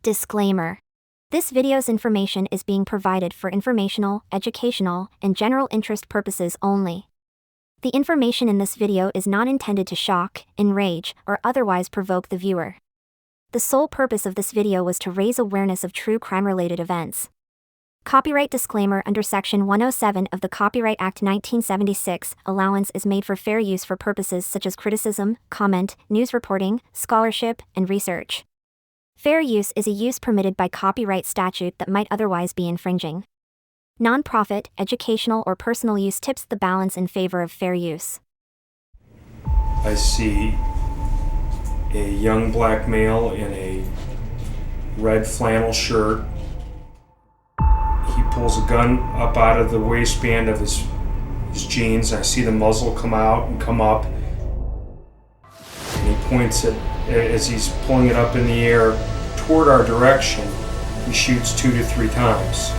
Disclaimer. This video's information is being provided for informational, educational, and general interest purposes only. The information in this video is not intended to shock, enrage, or otherwise provoke the viewer. The sole purpose of this video was to raise awareness of true crime-related events. Copyright disclaimer: under Section 107 of the Copyright Act 1976, allowance is made for fair use for purposes such as criticism, comment, news reporting, scholarship, and research. Fair use is a use permitted by copyright statute that might otherwise be infringing. Non-profit, educational, or personal use tips the balance in favor of fair use. I see a young black male in a red flannel shirt. He pulls a gun up out of the waistband of his jeans. I see the muzzle come out and come up. And he points it, as he's pulling it up in the air toward our direction, he shoots 2 to 3 times.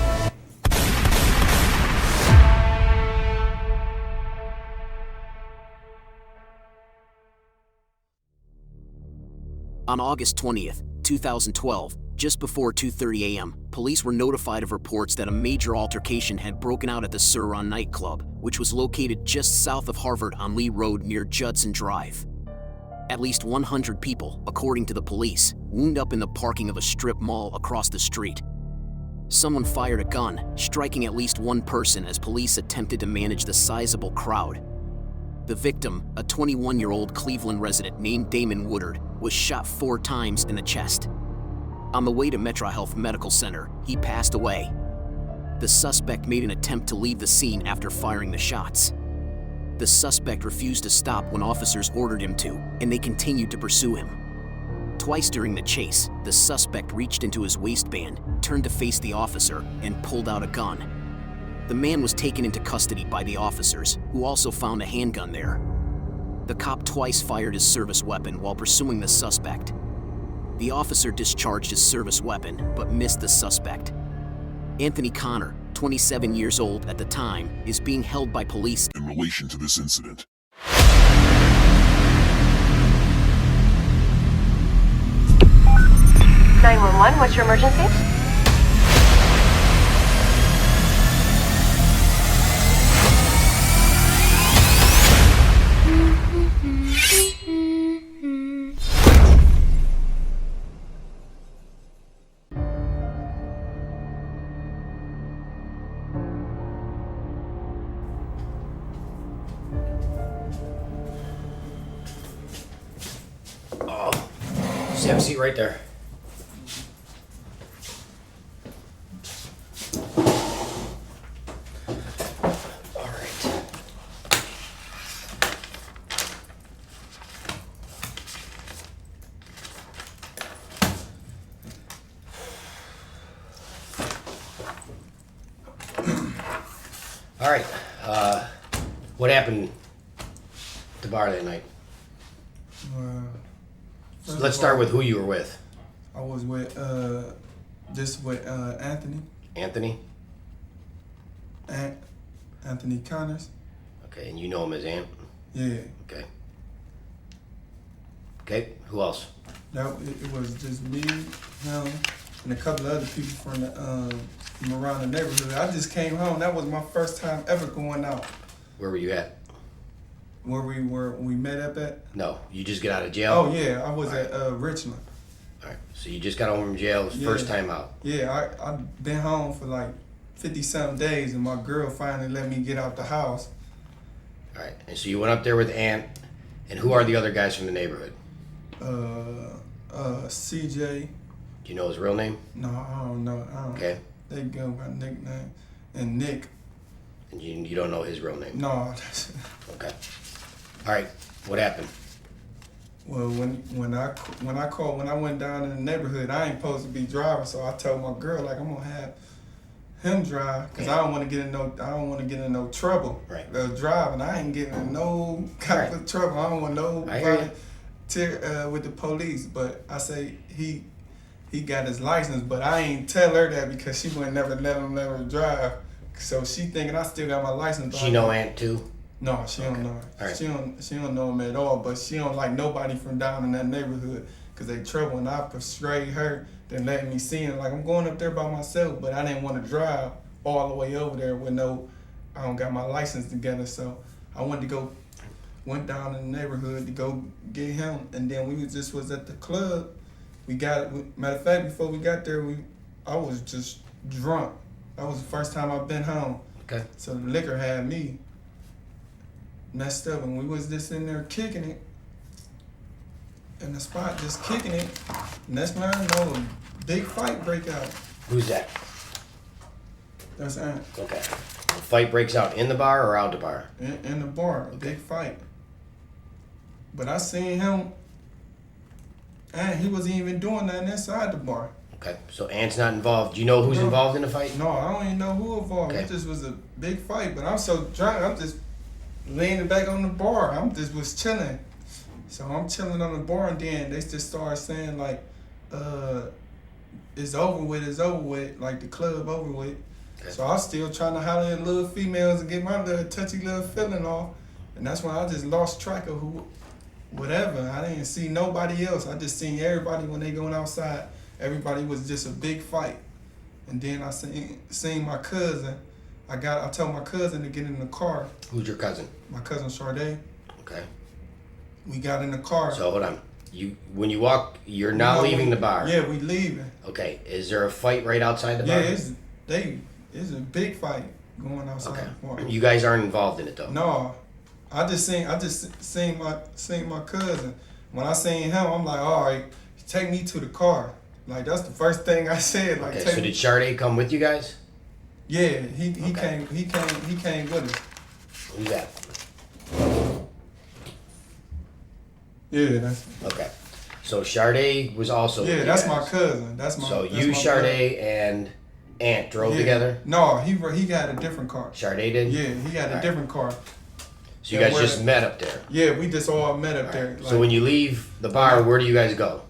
On August 20th, 2012, just before 2:30 a.m., police were notified of reports that a major altercation had broken out at the Sur nightclub, which was located just south of Harvard on Lee Road near Judson Drive. At least 100 people, according to the police, wound up in the parking of a strip mall across the street. Someone fired a gun, striking at least one person as police attempted to manage the sizable crowd. The victim, a 21-year-old Cleveland resident named Damon Woodard, was shot 4 times in the chest. On the way to MetroHealth Medical Center, he passed away. The suspect made an attempt to leave the scene after firing the shots. The suspect refused to stop when officers ordered him to, and they continued to pursue him. Twice during the chase, the suspect reached into his waistband, turned to face the officer, and pulled out a gun. The man was taken into custody by the officers, who also found a handgun there. The cop twice fired his service weapon while pursuing the suspect. The officer discharged his service weapon, but missed the suspect. Anthony Connor, 27 years old at the time, is being held by police in relation to this incident. 911, what's your emergency? Just have a seat right there. All right. All right. What happened at the bar that night? Let's start with who you were with. I was with Anthony. Anthony? Anthony Connors. Okay, and you know him as Ant? Yeah. Okay. Okay, who else? It was just me, him, and a couple of other people from around the neighborhood. I just came home. That was my first time ever going out. Where were you at? Where we met up at? No, you just got out of jail? Oh yeah, I was at Richland. All right, so you just got home from jail, it was first time out? Yeah, I've been home for like 50-something days, and my girl finally let me get out the house. All right, and so you went up there with Ant, and who are the other guys from the neighborhood? CJ. Do you know his real name? No, I don't know. Okay. They go by nickname. And Nick. And you don't know his real name? No. Okay. All right, what happened? Well, when I went down in the neighborhood, I ain't supposed to be driving, so I told my girl, like, I'm gonna have him drive, cause I don't want to get in no trouble. Right. Driving, I ain't getting in no kind of trouble. I don't want no volunteer with the police. But I say he got his license, but I ain't tell her that because she would never let him drive. So she thinking I still got my license. She know Ant too? No, she don't know her. Right. She don't know him at all, but she don't like nobody from down in that neighborhood. because they trouble, and I persuade her to let me see him. Like, I'm going up there by myself, but I didn't want to drive all the way over there with I don't got my license together, so I went down in the neighborhood to go get him, and then we just was at the club. Matter of fact, before we got there, I was just drunk. That was the first time I've been home. Okay. So the liquor had me messed up, and we was just in there kicking it in the spot, just kicking it. Next man, a big fight break out. Who's that? That's Ant. Okay. The fight breaks out in the bar or out the bar? In the bar, a big fight. But I seen him, and he wasn't even doing nothing inside the bar. Okay, so Ant's not involved. Do you know who's involved in the fight? No, I don't even know who involved. Okay. It just was a big fight, but I'm so drunk, I'm just leaning back on the bar. Was chilling. So I'm chilling on the bar, and then they just started saying, like, it's over with, like the club over with. Okay. So I was still trying to holler at little females and get my little touchy little feeling off. And that's when I just lost track of whatever. I didn't see nobody else. I just seen everybody when they going outside. Everybody was just a big fight. And then I seen my cousin. I told my cousin to get in the car. Who's your cousin? My cousin Sade. Okay. We got in the car. So hold on. When you walk, you're not leaving the bar. Yeah, we leaving. Okay. Is there a fight right outside the bar? Yeah, it's a big fight going outside the bar. You guys aren't involved in it though. No, I just seen my cousin. When I seen him, I'm like, all right, take me to the car. Like, that's the first thing I said. Like, okay. So did Sade come with you guys? Yeah, he came with us. Who's that? Yeah, that's. Okay. So Sade was also. Yeah, with that's you guys. my cousin. That's my. So that's you, my Sade, and Ant drove together? No, he had a different car. Sade did? Yeah, he had a different car. So you guys just met up there? Yeah, we just all met up there. Like, so when you leave the bar, where do you guys go?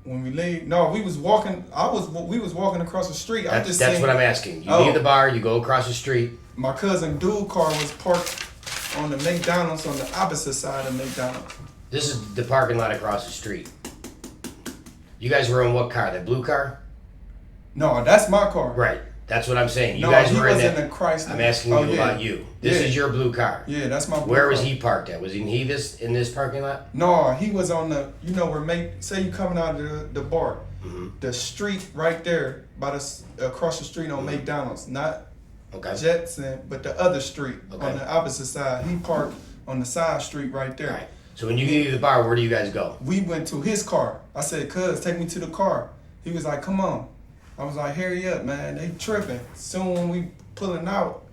When we leave, no, we was walking. We was walking across the street. That's what I'm asking. You leave the bar, you go across the street. My cousin dude car was parked on the McDonald's on the opposite side of McDonald's. This is the parking lot across the street. You guys were in what car? That blue car? No, that's my car. Right. That's what I'm saying. You no, guys he were was in the Chrysler. I'm asking you about you. This is your blue car. Yeah, that's my blue Where car. was he parked at? Was he in this parking lot? No, he was on the, where say you coming out of the bar. Mm-hmm. The street right there across the street on McDonald's, not Jetson, but the other street on the opposite side. He parked on the side street right there. Right. So when you leave the bar, where do you guys go? We went to his car. I said, "Cuz, take me to the car." He was like, "Come on." I was like, "Hurry up, man! They tripping." Soon when we pulling out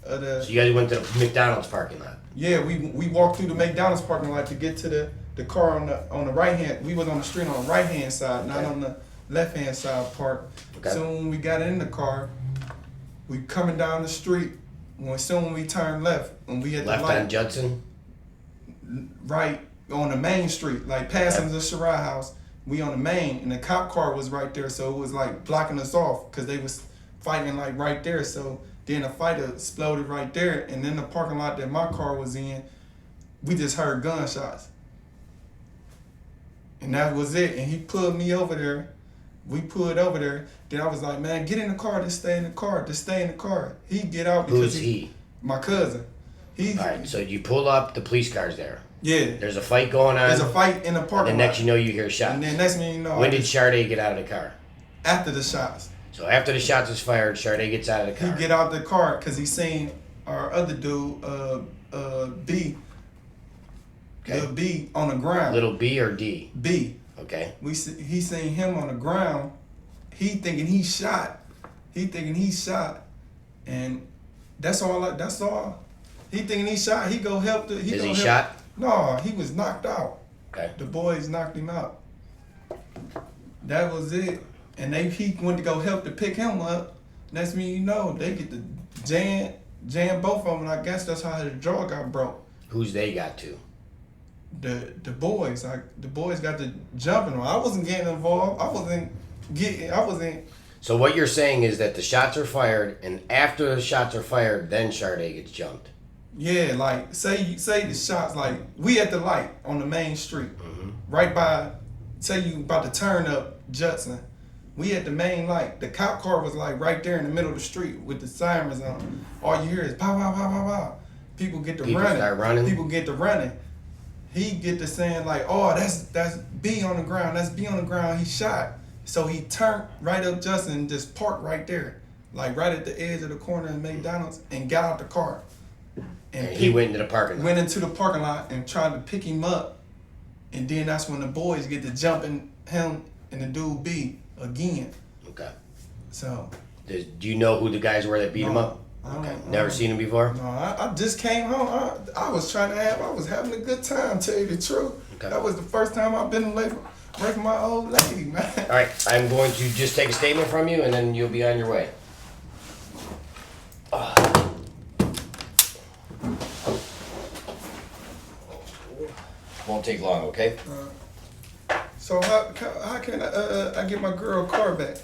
of the. So you guys went to the McDonald's parking lot. Yeah, we walked through the McDonald's parking lot to get to the car on the right hand. We was on the street on the right hand side, not on the left hand side part. Okay. So when we got in the car, we coming down the street. When we turned left, when we hit left the light, on Judson. Right on the main street, like passing the Shirai house. We on the main, and the cop car was right there, so it was like blocking us off because they was fighting like right there. So then the fight exploded right there, and then the parking lot that my car was in, we just heard gunshots. And that was it. And he pulled me over there. We pulled over there. Then I was like, "Man, get in the car. Just stay in the car. Just stay in the car." He get out because Who's he? My cousin. All right, so you pull up, the police car's there. Yeah. There's a fight going on. There's a fight in the parking lot. And the next you know, you hear shots. And then next thing you know. When did Sade get out of the car? After the shots. So after the shots was fired, Sade gets out of the car. He get out the car because he seen our other dude, B. Okay. Little B on the ground. Little B or D? B. Okay. He seen him on the ground. He thinking he shot. And that's all. He thinking he shot. He go help the. Is he shot? No, he was knocked out. Okay. The boys knocked him out. That was it. And he went to go help to pick him up. Next thing you know, they get the jam both of them. And I guess that's how the jaw got broke. Who's they got to? The boys. The boys got to jumping. I wasn't getting involved. I wasn't. So what you're saying is that the shots are fired, and after the shots are fired, then Sade gets jumped. Yeah, like say the shots, like we at the light on the main street, right by say you about to turn up Judson. We at the main light. The cop car was like right there in the middle of the street with the sirens on. All you hear is pow, pow, pow, pow, pow. People get to running. Start running. People get to running. He get to saying like, oh, that's B on the ground. That's B on the ground. He shot. So he turned right up Justin and just parked right there, like right at the edge of the corner in McDonald's, and got out the car. And he went into the parking lot. Went into the parking lot and tried to pick him up. And then that's when the boys get to jumping him and the dude B again. Okay. So. Do you know who the guys were that beat him up? Okay. Never seen him before? No, I just came home. I was having a good time, tell you the truth. Okay. That was the first time I've been away from my old lady, man. All right, I'm going to just take a statement from you, and then you'll be on your way. Won't take long, okay? So how can I get my girl car back?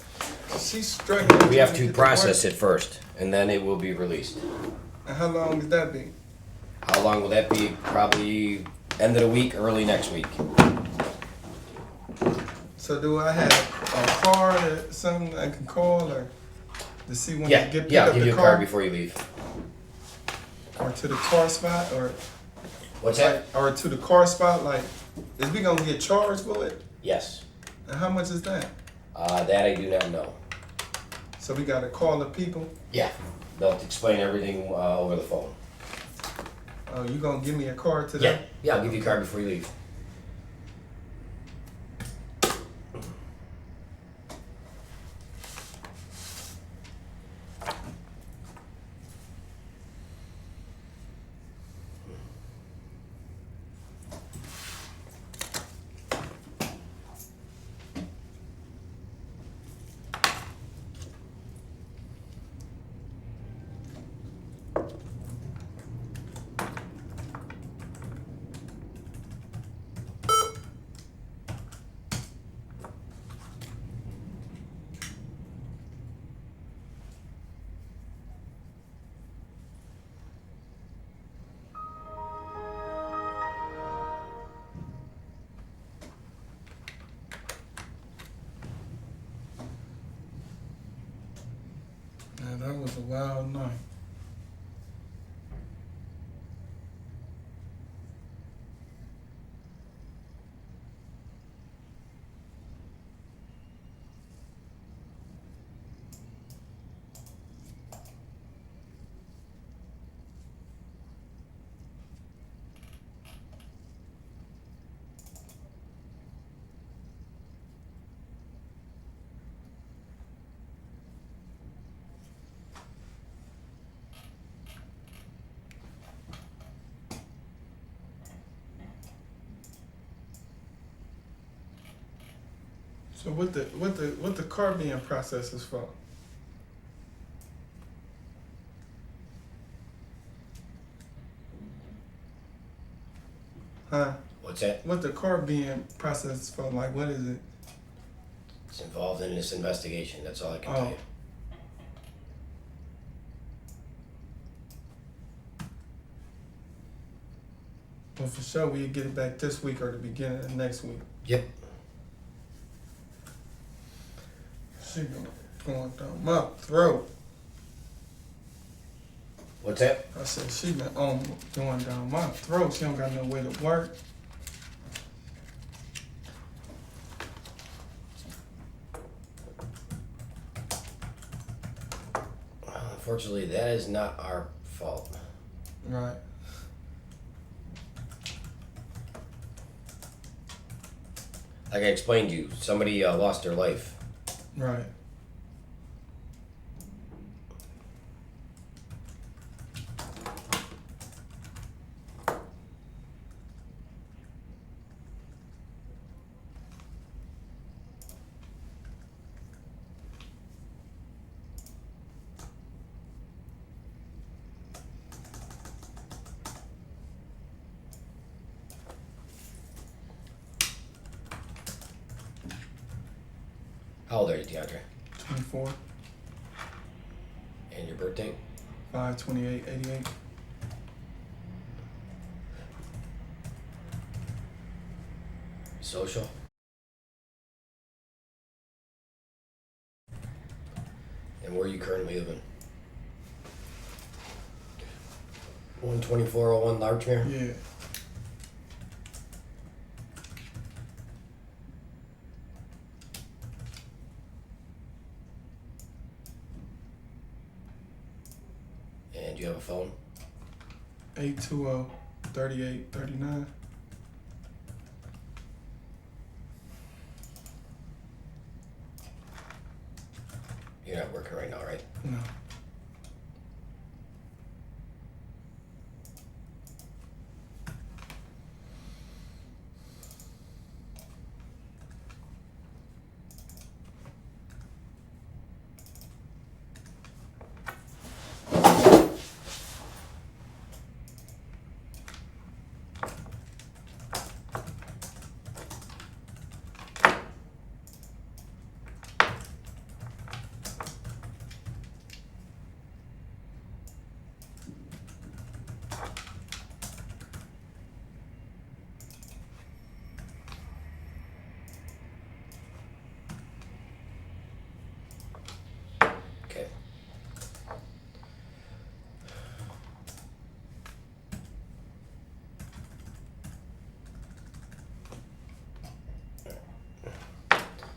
She's struggling. We have to process it first, and then it will be released. And how long does that be? How long will that be? Probably end of the week, early next week. So do I have a card or something I can call or to see when you get pick I'll up give the you a car? card before you leave. Or to the car spot or what's that? Or to the car spot, like, is we gonna get charged for it? Yes. And how much is that? That I do not know. So we gotta call the people? Yeah. They'll explain everything over the phone. Oh, you gonna give me a card today? Yeah, I'll give you a card before you leave. Man, that was a wild night. So what the car being processed is for? Huh? What's that? What the car being processed for? Like, what is it? It's involved in this investigation. That's all I can tell you. Well, for sure, we'll get it back this week or the beginning of next week. Yep. She going down my throat. What's that? I said she been going down my throat. She don't got no way to work. Unfortunately, that is not our fault. Right. Like I explained to you, somebody lost their life. Right. How old are you, DeAndre? 24. And your birthday? 5/28/88. Social? And where are you currently living? 12401 Larchmere? Yeah. And do you have a phone? 820-3839. You're not working right now, right? No. Okay.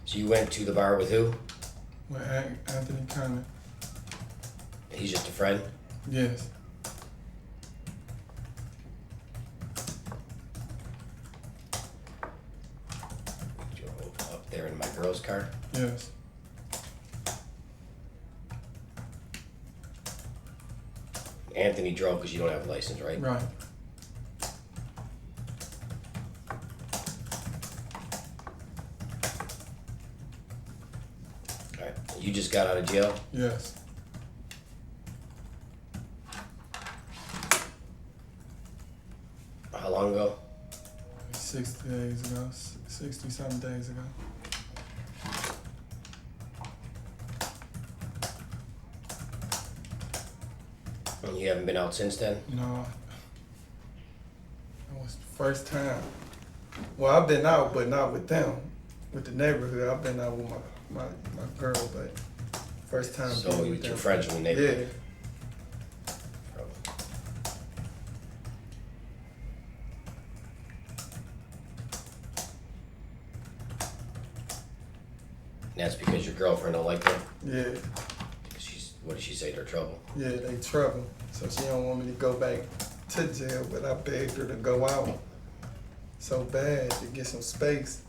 So you went to the bar with who? With Anthony Connor. He's just a friend? Yes. You drove up there in my girl's car? Yes. Anthony drove because you don't have a license, right? Right. Alright. You just got out of jail? Yes. How long ago? 60 days ago. 60-something days ago. And you haven't been out since then? No. That was the first time. Well, I've been out, but not with them. With the neighborhood. I've been out with my girl, but first time So being you with two them. friends from the neighborhood? Yeah. And that's because your girlfriend don't like them? Yeah. Because what did she say, they're trouble? Yeah, they trouble. So she don't want me to go back to jail, but I begged her to go out so bad to get some space.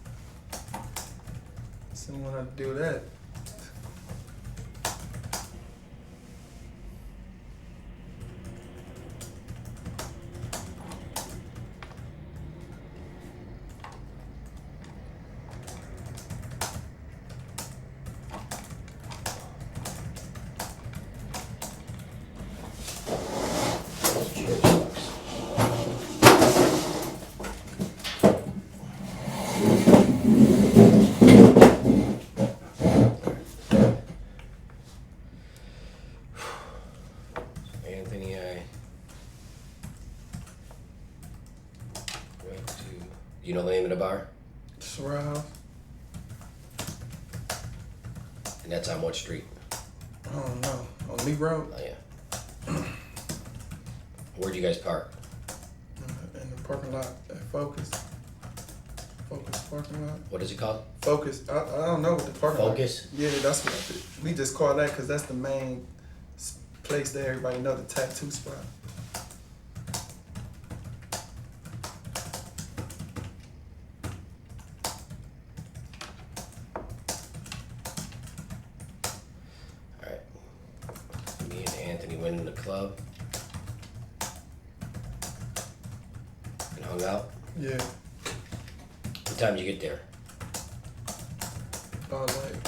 She don't want her to do that. Anthony, I went to... You know the name of the bar? Swear house? And that's on what street? I don't know. On Lee Road? Oh, yeah. Where'd you guys park? In the parking lot at Focus. Focus parking lot? What is it called? Focus. I don't know what the parking lot. Focus? Yeah, that's what we just call that because that's the main place that everybody know, the tattoo spot. Alright. Me and Anthony went in the club and hung out. Yeah, What time did you get there? about like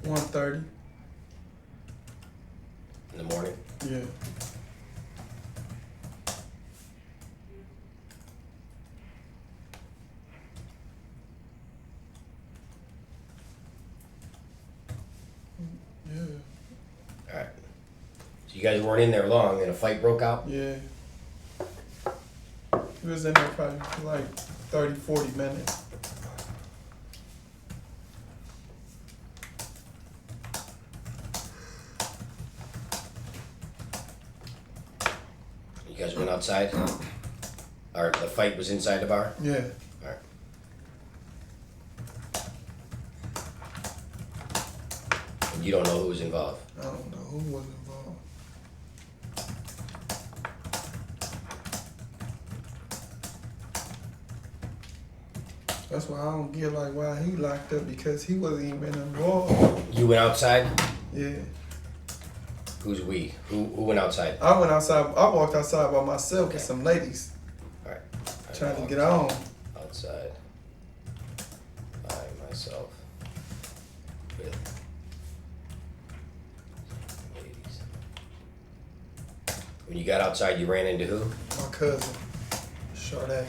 1:30. In the morning? Yeah. Yeah. Alright. So you guys weren't in there long and a fight broke out? Yeah. We was in there probably for like 30, 40 minutes. You guys went outside? Or the fight was inside the bar? Yeah. Alright. And you don't know who was involved? I don't know who was involved. That's why I don't get like why he locked up, because he wasn't even involved. You went outside? Yeah. Who's we? Who went outside? I went outside. I walked outside by myself with some ladies Alright. trying to get on. Outside by myself with ladies. When you got outside, you ran into who? My cousin, Sade.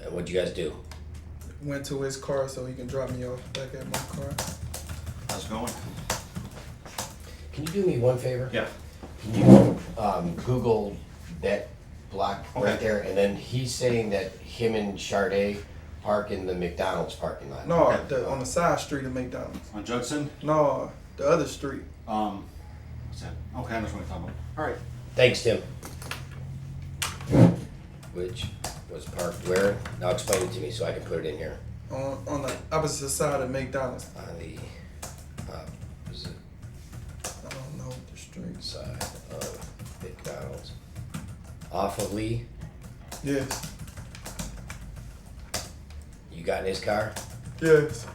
And what'd you guys do? Went to his car so he can drop me off back at my car. How's it going? Can you do me one favor? Yeah. Can you Google that block right Okay. there? And then he's saying that him and Sade park in the McDonald's parking lot. No, Okay. on the side street of McDonald's. On Judson? No, the other street. What's that? Okay, I understand what you're talking about. All right. Thanks, Tim. Which was parked where? Now explain it to me so I can put it in here. On the opposite side of McDonald's. On the opposite I don't know the street. side of McDonald's. Off of Lee. Yes. You got in his car? Yes.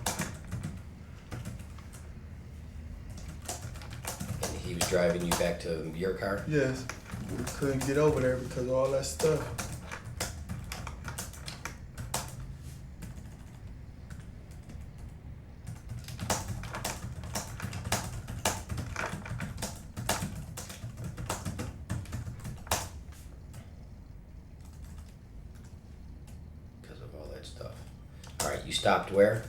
And he was driving you back to your car? Yes. We couldn't get over there because of all that stuff. Because of all that stuff. Alright, you stopped where?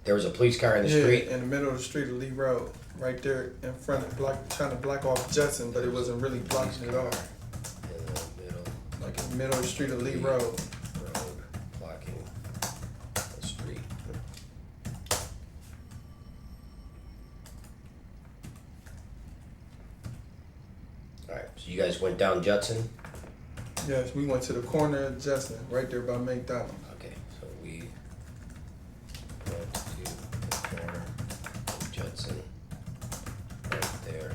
There was a police car in the street? In the middle of the street of Lee Road. Right there in front of trying to block off Judson, but it wasn't really blocking it off. In the middle. Like in the middle of the street of Lee Road. Road blocking the street. Alright, so you guys went down Judson? Yes, we went to the corner of Judson, right there by McDonald's. Okay, so we went to the corner of Judson, right there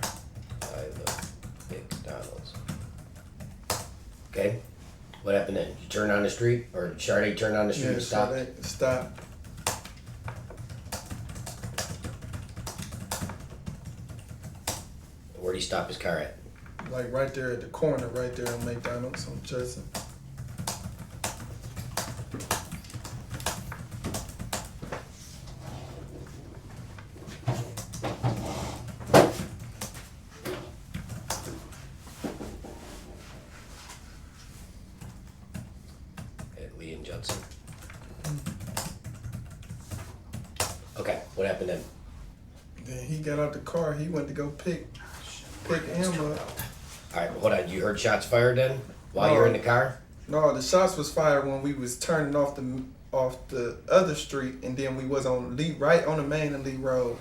by the McDonald's. Okay, what happened then? You turned on the street, or Sade turned on the street and stopped? Stop. Where'd he stop his car at? Like right there at the corner, right there on McDonald's on Judson. At Lee and Judson. Okay, what happened then? Then he got out the car. He went to go pick him up. Alright, hold on. You heard shots fired then? While you were in the car? No, the shots was fired when we was turning off the other street, and then we was on Lee, right on the main and Lee Road.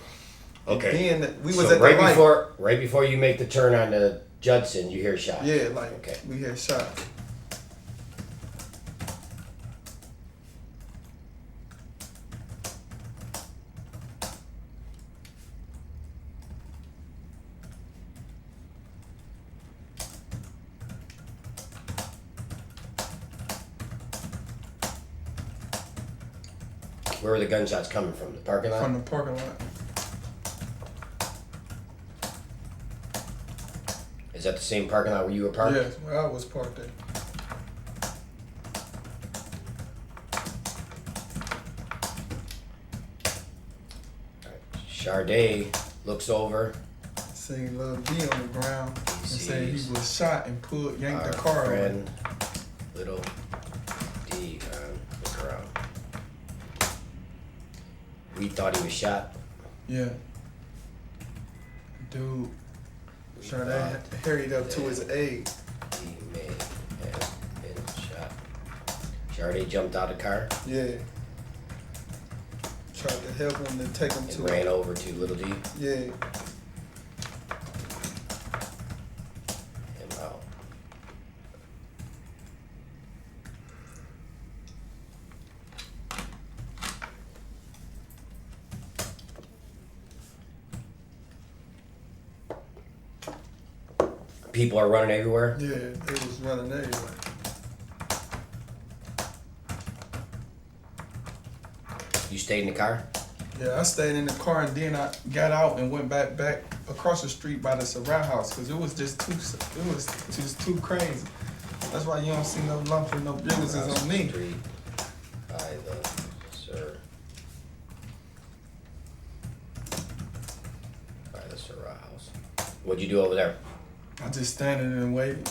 Okay. And then we was So at right the light. right before you make the turn on the Judson, you hear shots. Yeah, like Okay. we had shots. Where were the gunshots coming from? The parking lot? From the parking lot. Is that the same parking lot where you were parked? Yes, where I was parked there. Sade looks over. Seen Lil D on the ground and said he sees was shot and yanked our the car away. friend, Little D on the ground. We thought he was shot. Yeah. Dude, We Sade thought hurried up to his aid. he may have been shot. Sade jumped out of the car. Yeah. Tried to help him to take him And to. ran over to Little D. Yeah. And out. People are running everywhere. Yeah, it was running everywhere. You stayed in the car? Yeah, I stayed in the car and then I got out and went back across the street by the Surratt house because it was just too crazy. That's why you don't see no lumps or no businesses on me. Street by the Surratt house. What'd you do over there? I just standing and waiting.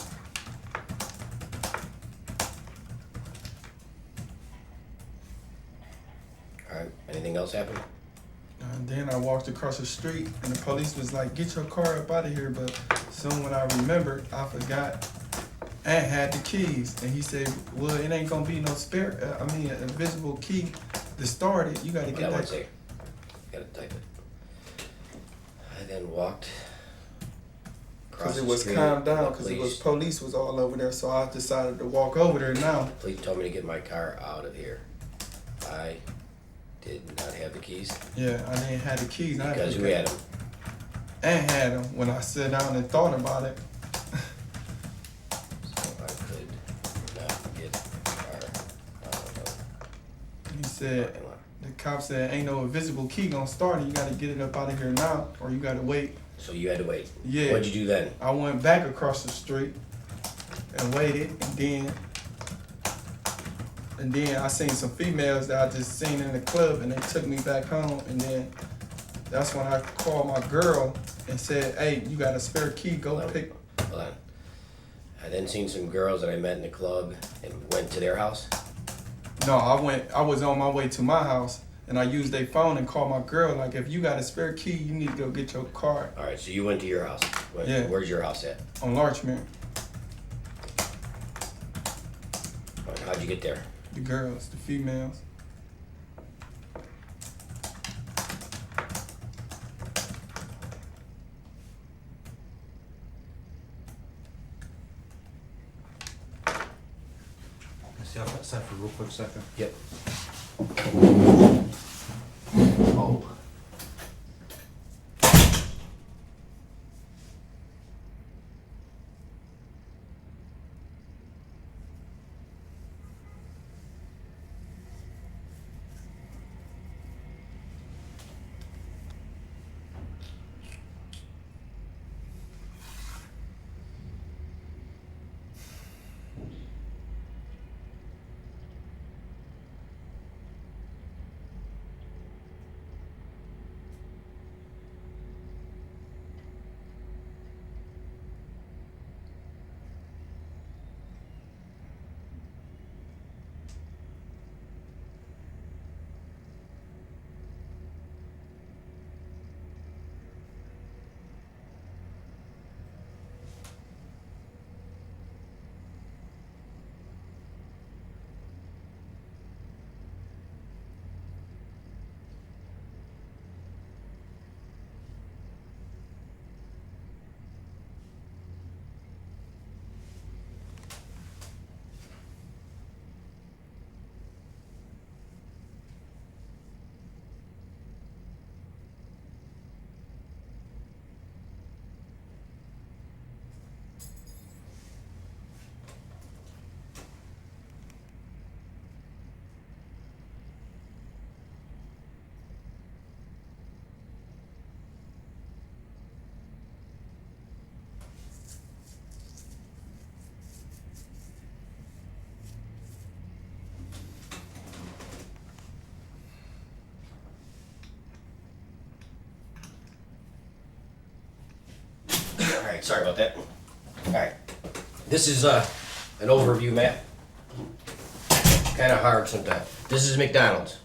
All right. Anything else happen? And then I walked across the street and the police was like, "Get your car up out of here." But soon when I remembered, I forgot and had the keys. And he said, "Well, it ain't gonna be no spare, a invisible key to start it. You gotta get that." You gotta type it. I then walked across Because it the was street. calmed down, The because it was police police was all over there. So I decided to walk over there now. Police told me to get my car out of here. I did not have the keys Yeah, I didn't have the keys. I because to you had them. And had them when I sat down and thought about it. So I could not get the car out of He the said, parking lot. the cop said, "Ain't no invisible key gonna start it. You gotta get it up out of here now, or you gotta wait." So you had to wait. Yeah. What'd you do then? I went back across the street and waited, and then I seen some females that I just seen in the club, and they took me back home. And then that's when I called my girl and said, "Hey, you got a spare key? Go Hold on. pick." Hold on. I then seen some girls that I met in the club and went to their house. No, I was on my way to my house, and I used their phone and called my girl. Like, if you got a spare key, you need to go get your car All right, so you went to your house. Yeah. Where's your house at? on Larchmere. How'd you get there? The girls, the females. See how that set for a real quick second. Yep. Oh. Alright, sorry about that. Alright. This is an overview map. Kind of hard sometimes. This is McDonald's.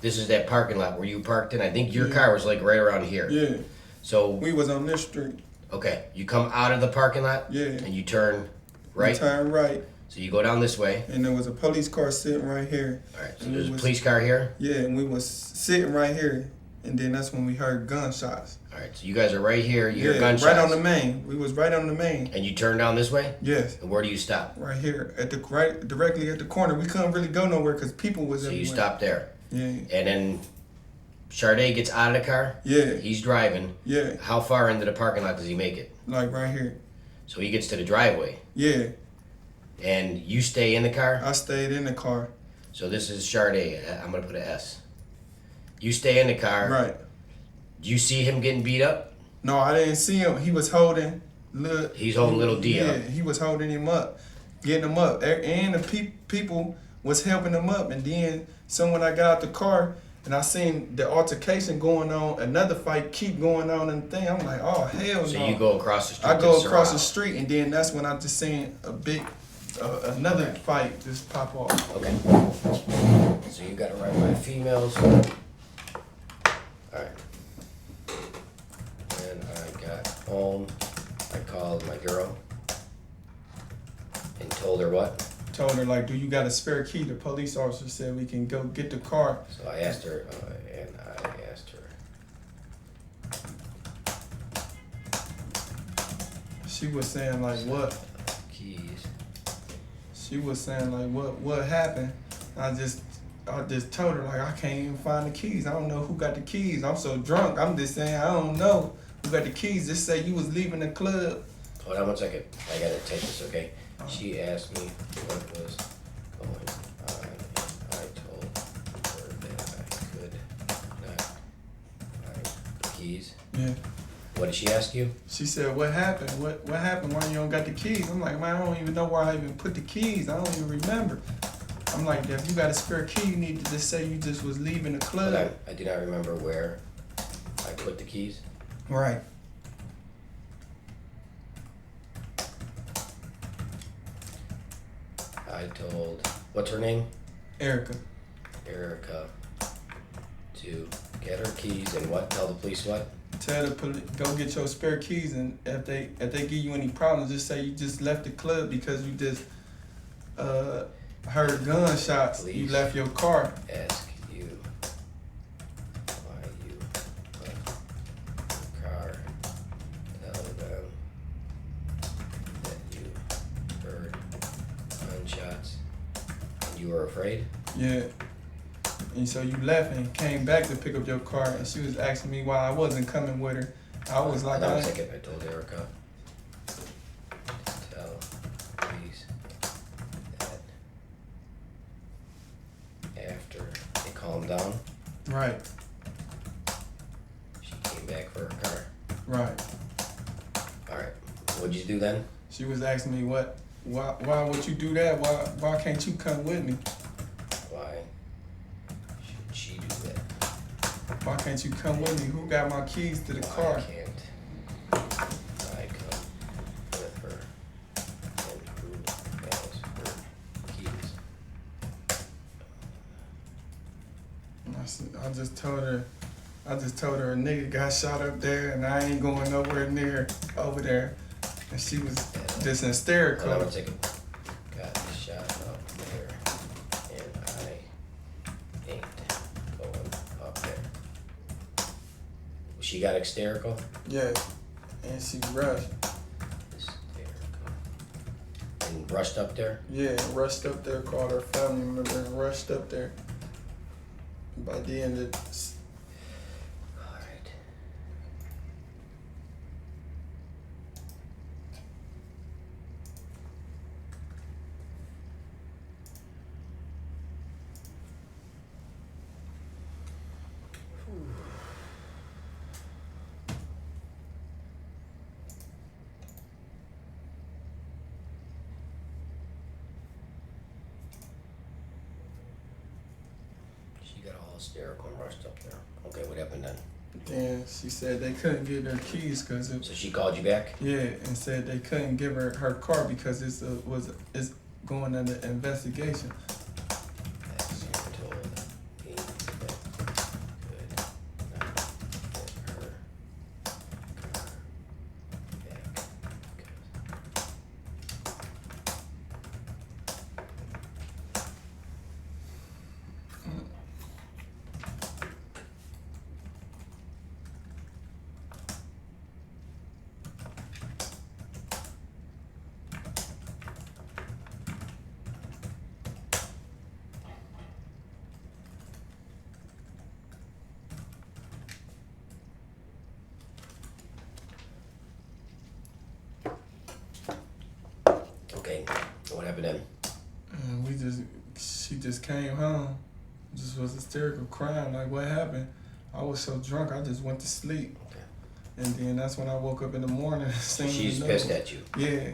This is that parking lot where you parked in. I think your car was like right around here. Yeah, So, we was on this street. okay, you come out of the parking lot Yeah. and you turn right. You turn right. So you go down this way. And there was a police car sitting right here. All right. So And there's a police car here. Yeah, and we was sitting right here, and then that's when we heard gunshots. All right. So you guys are right here. You hear Yeah, gunshots. right on the main. We was right on the main. And you turn down this way. Yes. And where do you stop? Right here at the directly at the corner. We couldn't really go nowhere because people was So everywhere. you stop there. Yeah. And then Sade gets out of the car. Yeah. He's driving. Yeah. How far into the parking lot does he make it? Like right here. So he gets to the driveway. Yeah. And you stay in the car? I stayed in the car. So this is Sade. I'm going to put an S. You stay in the car. Right. Do you see him getting beat up? No, I didn't see him. He was holding He's holding little D up. Yeah, he was holding him up, getting him up. And the people was helping him up. And then someone I got out the car, and I seen the altercation going on, another fight keep going on and thing. I'm like, oh, hell no. So you go across the street. I go across the street, and then that's when I just seen a big, another fight just pop off. Okay. So you got to write my females. All right. When I got home, I called my girl and told her what? Told her, like, do you got a spare key? The police officer said we can go get the car. So I asked her, She was saying, like, what? Keys. She was saying, like, what happened? I just told her, like, I can't even find the keys. I don't know who got the keys. I'm so drunk. I'm just saying, I don't know who got the keys. Just say you was leaving the club. Hold on 1 second. I gotta take this, okay? She asked me what was going on, and I told her that I could not find the keys. Yeah. What did she ask you? She said, what happened? What happened? Why you don't got the keys? I'm like, man, I don't even know where I even put the keys. I don't even remember. I'm like, if you got a spare key, you need to just say you just was leaving the club. I do not remember where I put the keys. Right. I told, what's her name? Erica. Erica, to get her keys and what? Tell the police what? Tell the police, go get your spare keys, and if they give you any problems, just say you just left the club because you just heard gunshots. Police you left your car. Ask you why you left your car. Tell them that you heard gunshots and you were afraid. Yeah. And so you left and came back to pick up your car, and she was asking me why I wasn't coming with her. I was like, Hold on a second. I told Erica, tell police that after they calmed down, right, she came back for her car. right. All right. What'd you do then? She was asking me why would you do that? Why can't you come with me? Why should she do that? Why can't you come with me? Who got my keys to the car? Why can't I come with her? And who has her keys? And I just told her a nigga got shot up there, and I ain't going nowhere near over there. And she was just hysterical. Hold on 1 second. Got shot up there, and I ain't going up there. She got hysterical? Yeah, and she rushed. Hysterical. And rushed up there? Yeah, rushed up there, called her family member, and rushed up there. By the end of All right. She got all hysterical and rushed up there. Okay, what happened then? then she said they couldn't get her keys because So she called you back? yeah, and said they couldn't give her car because it's going under investigation. As you told me that could not get her car back What happened then? And she just came home. Just was hysterical, crying, like, what happened? I was so drunk, I just went to sleep. Okay. And then that's when I woke up in the morning and seen She's the pissed news. at you. Yeah.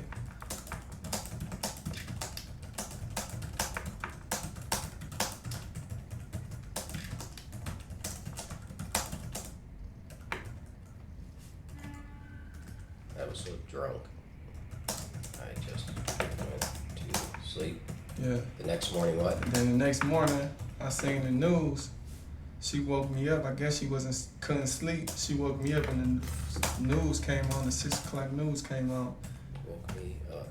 I was so drunk. I just went to sleep. Yeah. The next morning, what? Then the next morning, I seen the news. She woke me up. I guess she couldn't sleep. She woke me up and the news came on. The 6 o'clock news came on. Woke me up.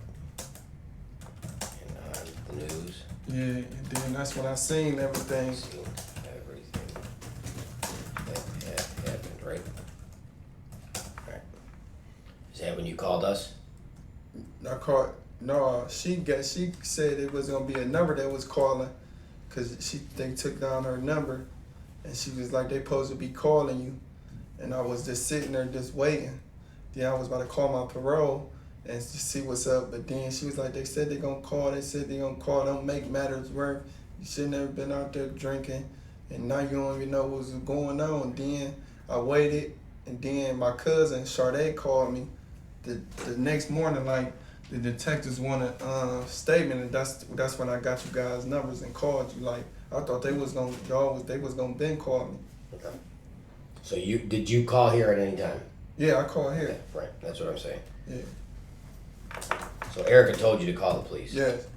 And on the news. Yeah, and then that's when I seen everything. Seen everything that had happened, right? Alright. Is that when you called us? She said it was gonna be a number that was calling, cause they took down her number, and she was like, they supposed to be calling you, and I was just sitting there just waiting. Then I was about to call my parole and to see what's up, but then she was like, they said they gonna call. They said they gonna call. Don't make matters worse. You shouldn't have been out there drinking, and now you don't even know what's going on. Then I waited, and then my cousin Sade called me the next morning, like, the detectives wanted a statement, and that's when I got you guys' numbers and called you. Like, I thought they was gonna Ben call me. Okay. So did you call here at any time? Yeah, I called here. Yeah, right. That's what I'm saying. Yeah. So Erica told you to call the police. Yes.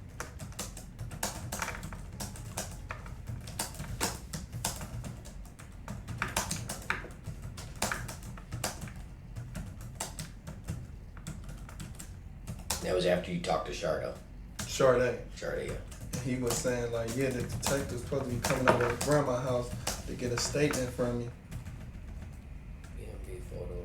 That was after you talked to Sharda. Sade. Sharda, yeah. And he was saying, like, yeah, the detective's supposed to be coming over to grandma's house to get a statement from you. BMV photo.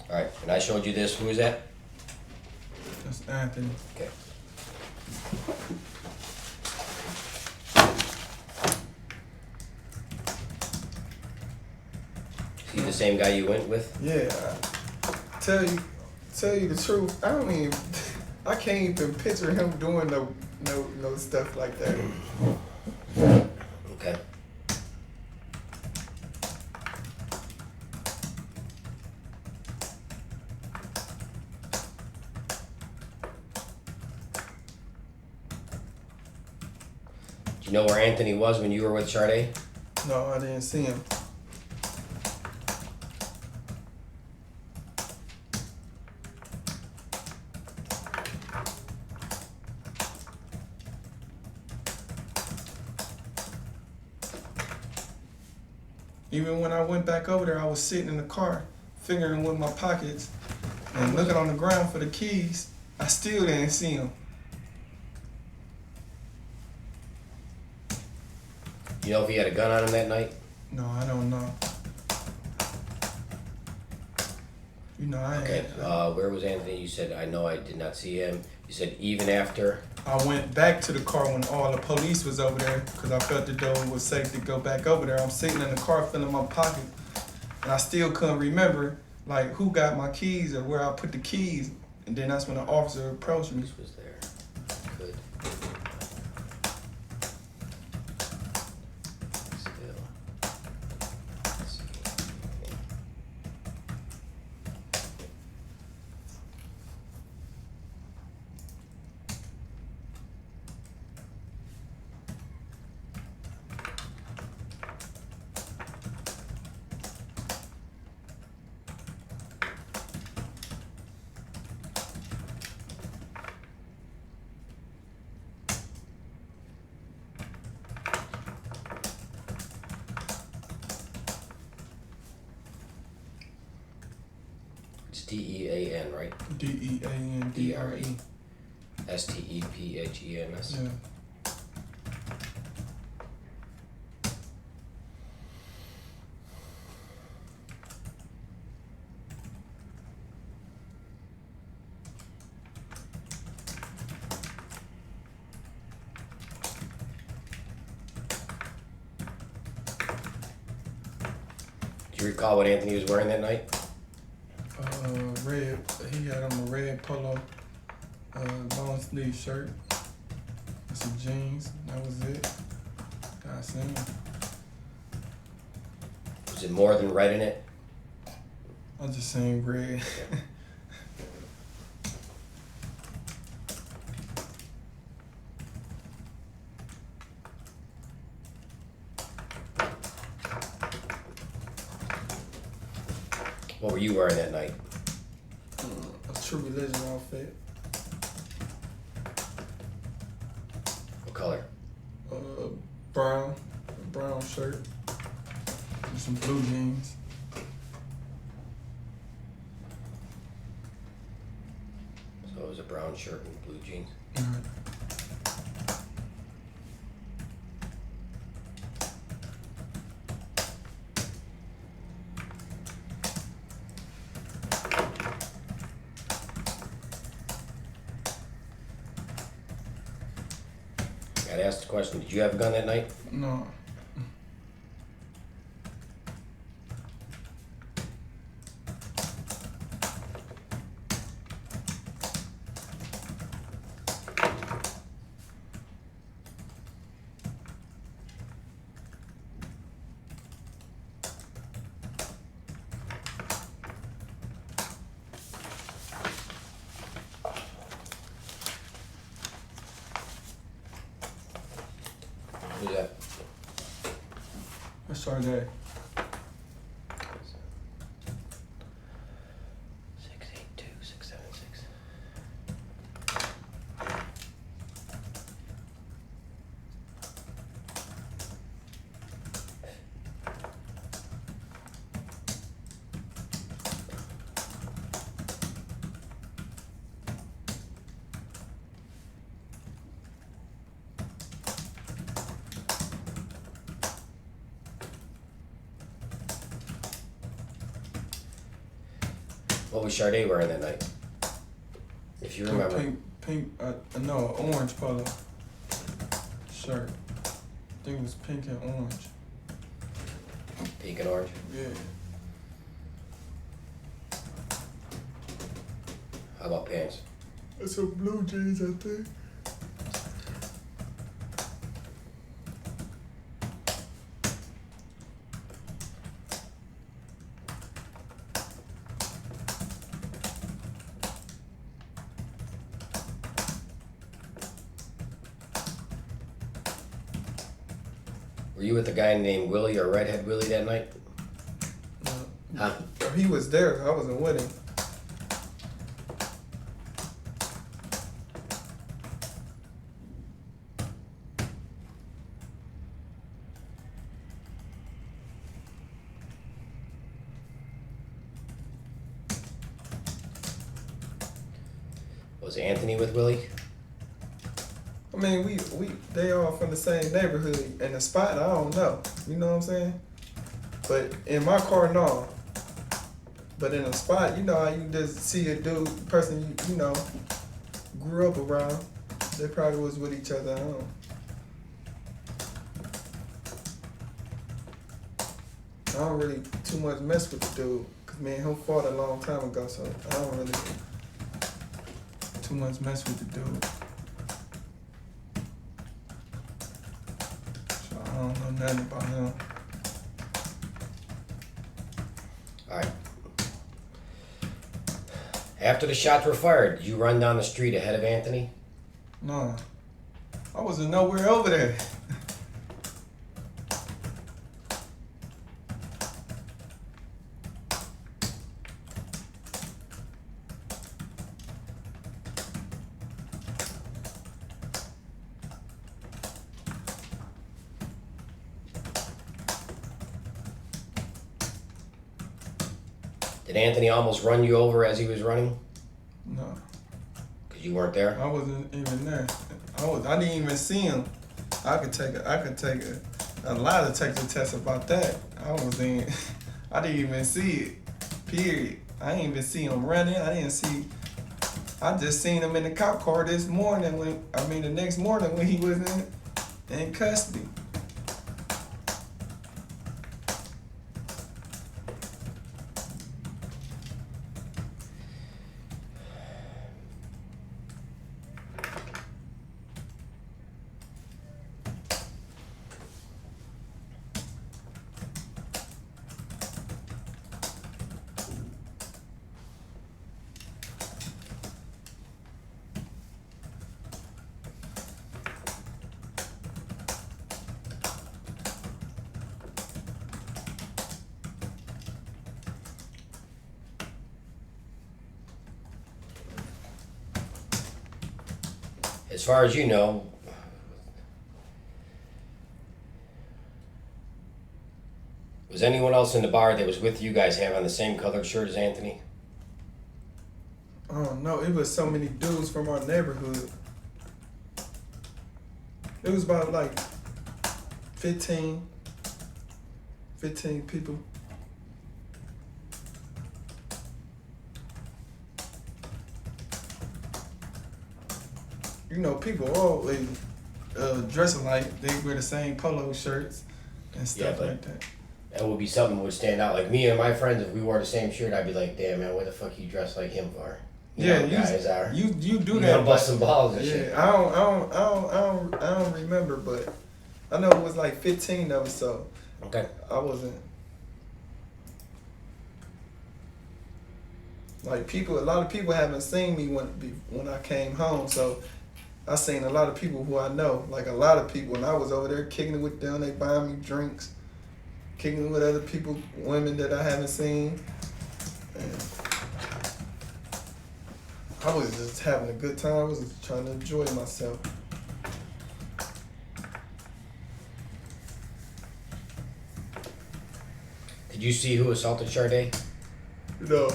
All right, and I showed you this. Who is that? That's Anthony. Okay. Is he the same guy you went with? Yeah. Tell you the truth, I can't even picture him doing no stuff like that. Okay. Do you know where Anthony was when you were with Sade? No, I didn't see him. Even when I went back over there, I was sitting in the car, fingering with my pockets and looking on the ground for the keys. I still didn't see him. You know if he had a gun on him that night? No, I don't know. You know, Okay, where was Anthony? You said, I know I did not see him. You said even after? I went back to the car when all the police was over there because I felt that it was safe to go back over there. I'm sitting in the car feeling my pocket, and I still couldn't remember, like, who got my keys or where I put the keys. And then that's when the officer approached me. This was there. Good. Still. Let's see. It's DEAN, right? DEANDRE. STEPHENS. Yeah. recall what Anthony was wearing that night? Red. He had on a red polo, long sleeve shirt, and some jeans. That was it. I seen him. Was it more than red in it? I just seen red. What were you wearing that night? A True Religion outfit. What color? Brown. A brown shirt. And some blue jeans. So it was a brown shirt and blue jeans. I'd ask the question, did you have a gun that night? No. Who's that? Let's try that. 682-676. What was Sade wearing that night? If you remember. Pink, no, orange polo shirt. I think it was pink and orange. Pink and orange? Yeah. How about pants? It's some blue jeans, I think. Were you with a guy named Willie or Redhead Willie that night? Huh? He was there. I wasn't with him. Was Anthony with Willie? I mean, they all from the same neighborhood. In the spot, I don't know. You know what I'm saying? But in my car, no. But in a spot, you know how you just see a dude, person you know, grew up around. They probably was with each other. I don't know. I don't really too much mess with the dude. Cause me and him fought a long time ago, so I don't really too much mess with the dude. So I don't know nothing about him. Alright. After the shots were fired, did you run down the street ahead of Anthony? No. I wasn't nowhere over there. Did Anthony almost run you over as he was running? No. Because you weren't there? I wasn't even there. I didn't even see him. I could take a lie detector test about that. I didn't even see it. Period. I didn't even see him running. I just seen him in the cop car this morning the next morning when he was in custody. As far as you know, was anyone else in the bar that was with you guys having the same colored shirt as Anthony? I don't know. It was so many dudes from our neighborhood. It was about like 15 people. You know, people always dress alike. They wear the same polo shirts and stuff like that. That would be something that would stand out. Like me and my friends, if we wore the same shirt, I'd be like, damn, man, what the fuck you dress like him for? You know, guys are. You do you that. Bust some balls and shit. I don't remember, but I know it was like 15 of us, so okay. I wasn't like people. A lot of people haven't seen me when I came home, so I seen a lot of people who I know. Like a lot of people, and I was over there kicking it with them. They buying me drinks, kicking it with other people, women that I haven't seen. And I was just having a good time. I was just trying to enjoy myself. Did you see who assaulted Sade? No.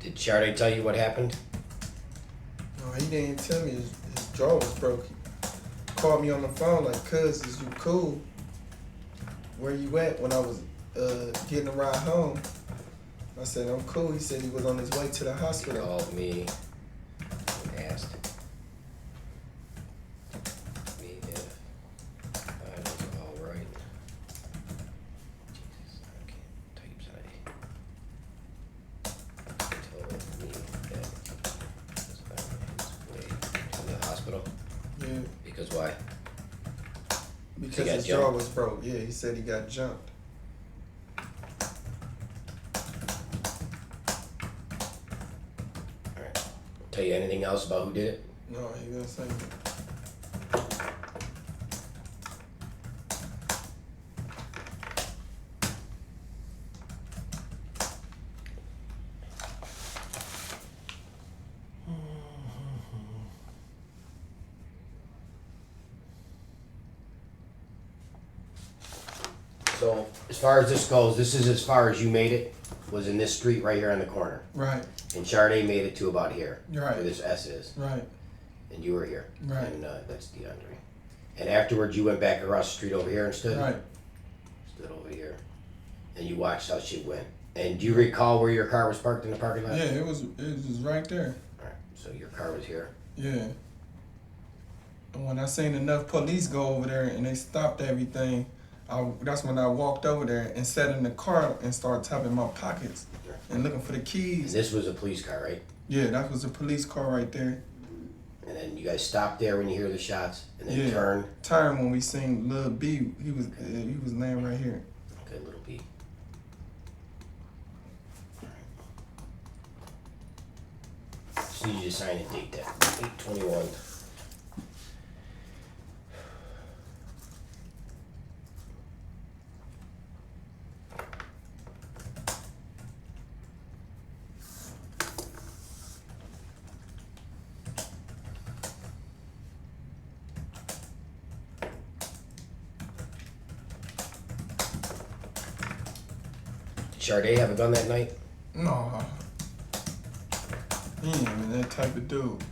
Did Sade tell you what happened? No, he didn't tell me his jaw was broke. He called me on the phone like, "Cuz, is you cool? Where you at?" When I was getting a ride home. I said, "I'm cool." He said he was on his way to the hospital. He called me and asked me if I was all right. Jesus, I can't type Sade. Told me that he was on his way to the hospital. Yeah. Because why? Because his jumped. jaw was broke. Yeah, he said he got jumped. Alright. Tell you anything else about who did it? No, he didn't say that. So, as far as this goes, this is as far as you made it, was in this street right here on the corner. Right. And Sade made it to about here. Right. Where this S is. Right. And you were here. Right. And that's DeAndre. And afterwards, you went back across the street over here and stood? Right. Stood over here. And you watched how shit went. And do you recall where your car was parked in the parking lot? Yeah, it was right there. Alright, so your car was here. Yeah. And when I seen enough police go over there and they stopped everything, that's when I walked over there and sat in the car and started tapping my pockets and looking for the keys. And this was a police car, right? Yeah, that was a police car right there. And then you guys stopped there when you hear the shots, and then turned. Turned when we seen Lil B. He was laying right here. Okay, Little B. Just need you to sign and date that. 8/21. Did Sade have a gun that night? No. He ain't even that type of dude.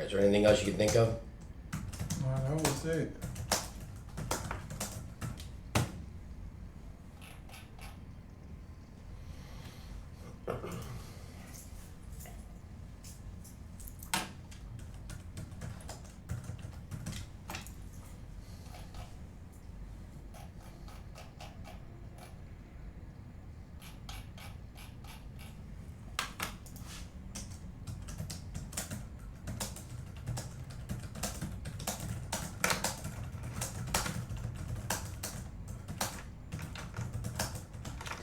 Is there anything else you can think of? No, that was it.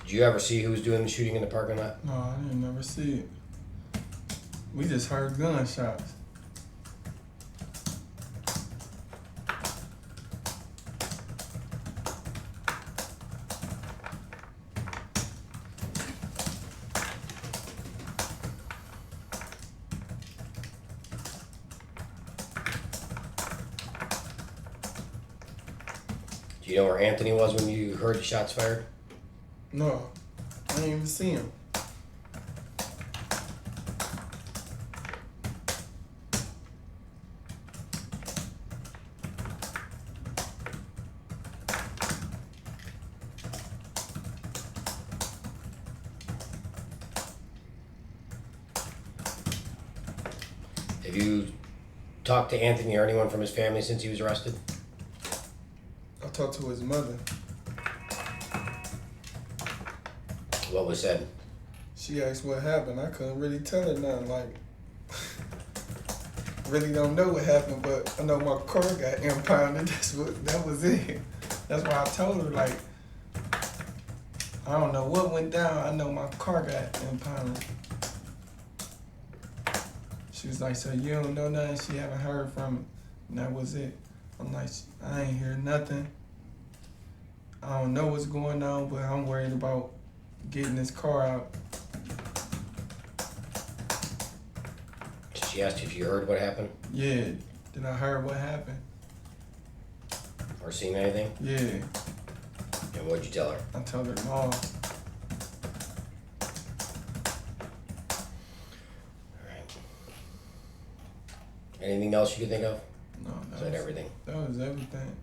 Did you ever see who was doing the shooting in the parking lot? No, I didn't never see it. We just heard gunshots. Do you know where Anthony was when you heard the shots fired? No, I didn't even see him. Have you talked to Anthony or anyone from his family since he was arrested? I talked to his mother. What was said? She asked what happened. I couldn't really tell her nothing. Like, really don't know what happened, but I know my car got impounded. That was it. That's why I told her, like, I don't know what went down. I know my car got impounded. She was like, so you don't know nothing? She haven't heard from it. And that was it. I'm like, I ain't hear nothing. I don't know what's going on, but I'm worried about getting this car out. She asked if you heard what happened Yeah, then I heard what happened. or seen anything? Yeah, And what'd you tell her? I told her no. Alright. Anything else you could think of? No, Is that everything? That was everything.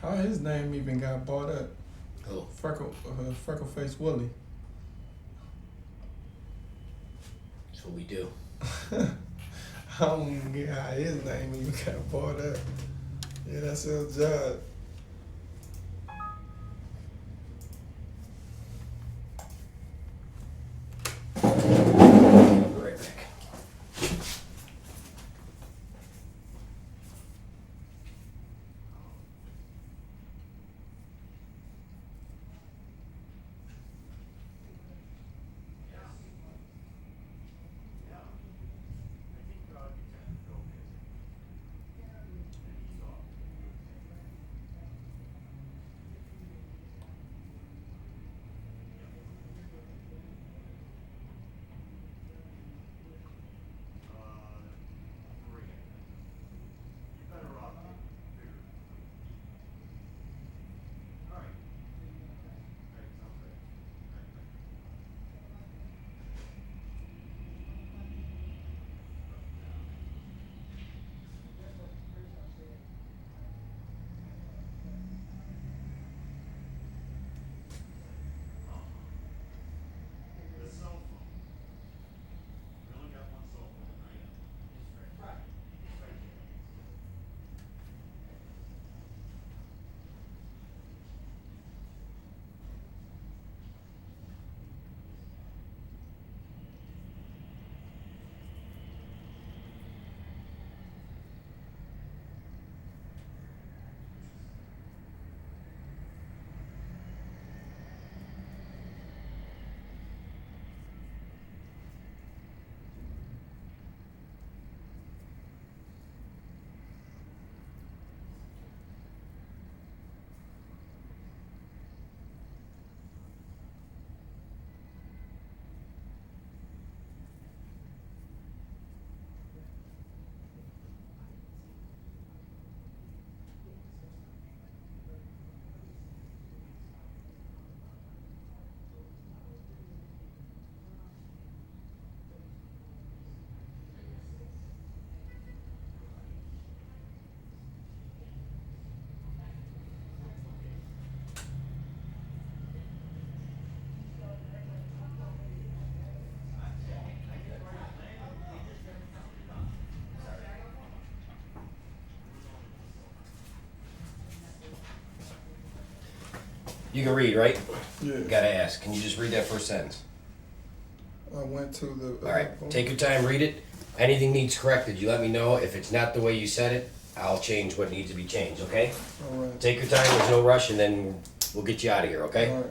How his name even got brought up? Who? Freckleface Willie. That's what we do. I don't even get how his name even got brought up. Yeah, that's his job. I'll be right back. You can read, right? Yeah. Gotta ask. Can you just read that first sentence? I went to the. All right. Take your time, read it. Anything needs corrected, you let me know. If it's not the way you said it, I'll change what needs to be changed, okay? All right. Take your time, there's no rush, and then we'll get you out of here, okay? All right.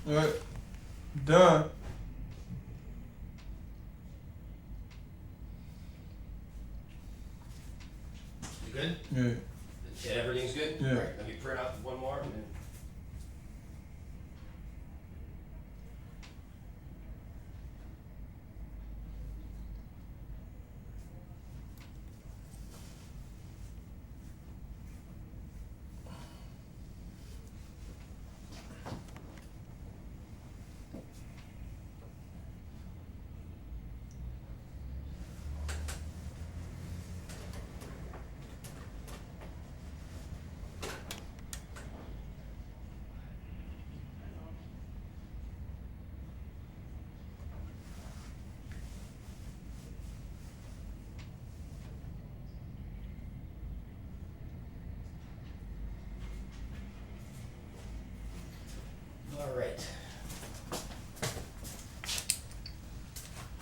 All right. Done. You good? Yeah. Everything's good? Yeah. All right, let me print out one more and then.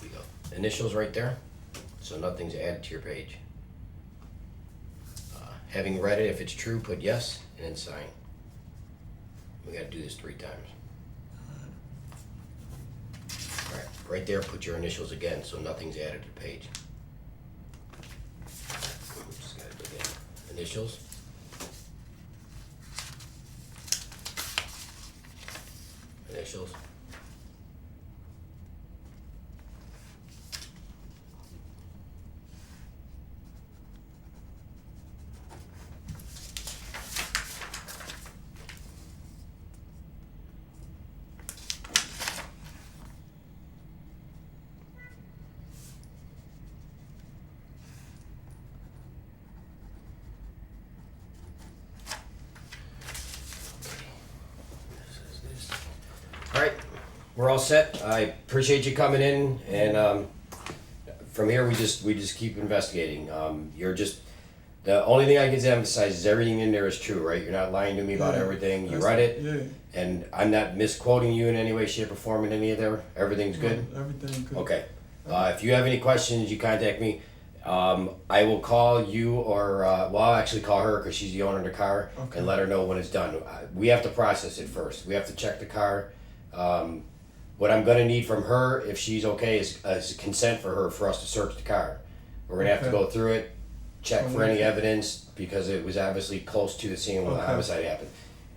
Here we go. Initials right there, so nothing's added to your page. Having read it, if it's true, put yes and then sign. We gotta do this 3 times. All right, right there, put your initials again, so nothing's added to the page. Just gotta do it again. Initials. Initials. All right, we're all set. I appreciate you coming in, and from here we just keep investigating. You're just the only thing I can emphasize is everything in there is true, right? You're not lying to me about everything. You read it, and I'm not misquoting you in any way, shape, or form in any of there. Everything's good. Everything's good. Okay. If you have any questions, you contact me. I will call you, or well, I'll actually call her because she's the owner of the car, and let her know when it's done. We have to process it first. We have to check the car. What I'm going to need from her, if she's okay, is consent for us to search the car. We're going to have to go through it, check for any evidence, because it was obviously close to the scene where the homicide happened.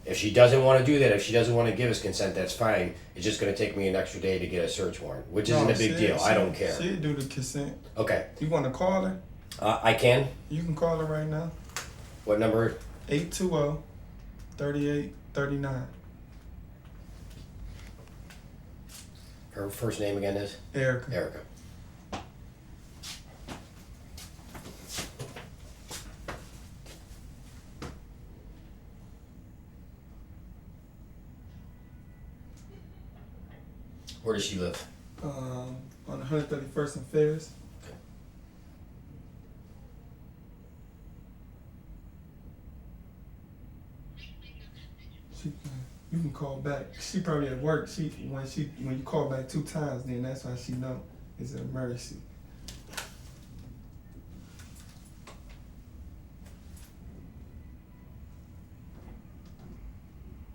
If she doesn't want to do that, if she doesn't want to give us consent, that's fine. It's just going to take me an extra day to get a search warrant, which isn't a big deal. I don't care. She'll do the consent. Okay. You want to call her? I can. You can call her right now. What number? 820-3839. Her first name again is? Erica. Erica. Where does she live? On 131st and Ferris. Okay. You can call back. She probably at work. When you call back 2 times, then that's why she know it's an emergency.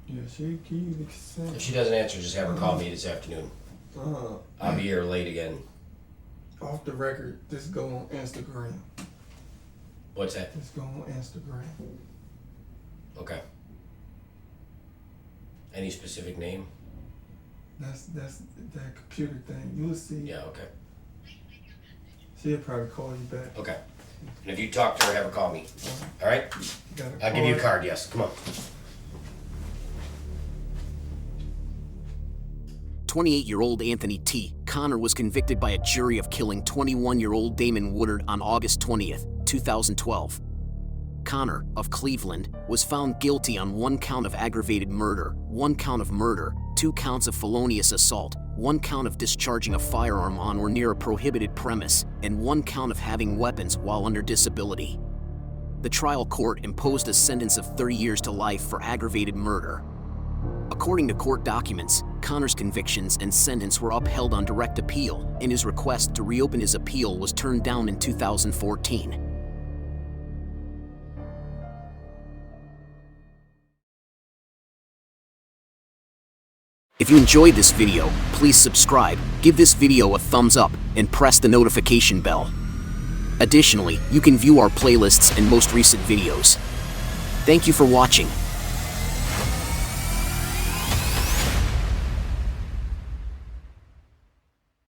Yeah, she can use the consent. If she doesn't answer, just have her call me this afternoon. I'll be here late again. Off the record, this go on Instagram. What's that? This go on Instagram. Okay. Any specific name? That's that computer thing. You'll see. Yeah, okay. She'll probably call you back. Okay. And if you talk to her, have her call me. All right? I'll give you a card, yes. Come on. 28-year-old Anthony T. Connor was convicted by a jury of killing 21-year-old Damon Woodard on August 20th, 2012. Connor, of Cleveland, was found guilty on 1 count of aggravated murder, 1 count of murder, 2 counts of felonious assault, 1 count of discharging a firearm on or near a prohibited premise, and 1 count of having weapons while under disability. The trial court imposed a sentence of 30 years to life for aggravated murder. According to court documents, Connor's convictions and sentence were upheld on direct appeal, and his request to reopen his appeal was turned down in 2014. If you enjoyed this video, please subscribe, give this video a thumbs up, and press the notification bell. Additionally, you can view our playlists and most recent videos. Thank you for watching.